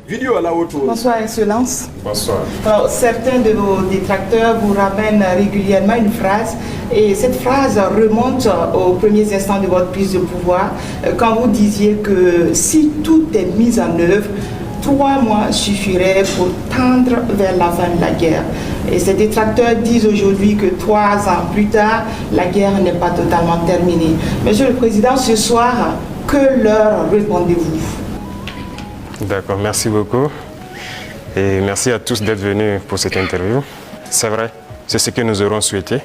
Vidéo à la hauteur. Bonsoir, Excellence. Bonsoir. Alors, certains de vos détracteurs vous ramènent régulièrement une phrase, et cette phrase remonte aux premiers instants de votre prise de pouvoir, quand vous disiez que si tout est mis en œuvre, 3 mois suffiraient pour tendre vers la fin de la guerre. Et ces détracteurs disent aujourd'hui que 3 ans plus tard, la guerre n'est pas totalement terminée. Monsieur le Président, ce soir, que leur répondez-vous? D'accord, merci beaucoup. Et merci à tous d'être venus pour cette interview. C'est vrai, c'est ce que nous aurons souhaité,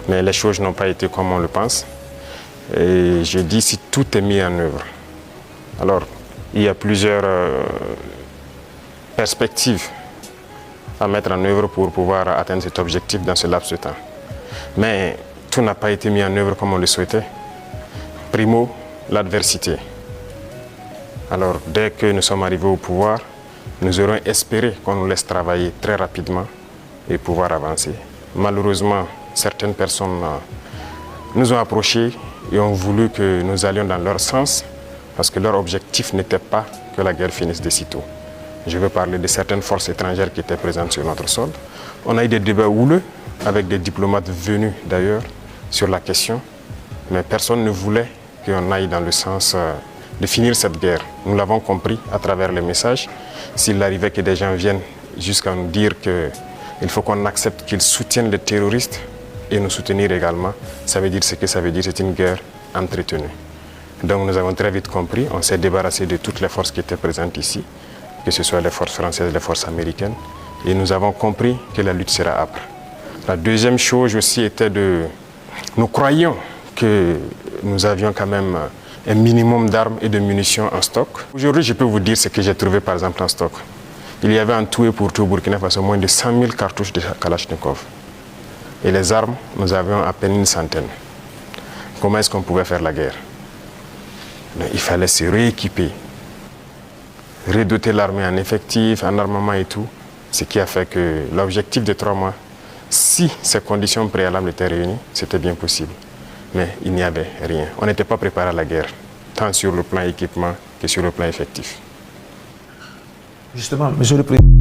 mais les choses n'ont pas été comme on le pense. Et je dis si tout est mis en œuvre. Alors, il y a plusieurs perspectives à mettre en œuvre pour pouvoir atteindre cet objectif dans ce laps de temps. Mais tout n'a pas été mis en œuvre comme on le souhaitait. Primo, l'adversité. Alors, dès que nous sommes arrivés au pouvoir, nous aurons espéré qu'on nous laisse travailler très rapidement et pouvoir avancer. Malheureusement, certaines personnes nous ont approchés et ont voulu que nous allions dans leur sens parce que leur objectif n'était pas que la guerre finisse de sitôt. Je veux parler de certaines forces étrangères qui étaient présentes sur notre sol. On a eu des débats houleux avec des diplomates venus d'ailleurs sur la question, mais personne ne voulait qu'on aille dans le sens de finir cette guerre. Nous l'avons compris à travers les messages. S'il arrivait que des gens viennent jusqu'à nous dire qu'il faut qu'on accepte qu'ils soutiennent les terroristes et nous soutenir également, ça veut dire ce que ça veut dire, c'est une guerre entretenue. Donc nous avons très vite compris, on s'est débarrassé de toutes les forces qui étaient présentes ici, que ce soit les forces françaises, les forces américaines, et nous avons compris que la lutte sera âpre. La deuxième chose aussi était nous croyions que nous avions quand même un minimum d'armes et de munitions en stock. Aujourd'hui, je peux vous dire ce que j'ai trouvé par exemple en stock. Il y avait en tout et pour tout au Burkina Faso moins de 100 000 cartouches de Kalachnikov. Et les armes, nous avions à peine une centaine. Comment est-ce qu'on pouvait faire la guerre? Il fallait se rééquiper, redoter l'armée en effectifs, en armement et tout. Ce qui a fait que l'objectif de 3 mois, si ces conditions préalables étaient réunies, c'était bien possible. Mais il n'y avait rien. On n'était pas préparé à la guerre, tant sur le plan équipement que sur le plan effectif. Justement, Monsieur le Président.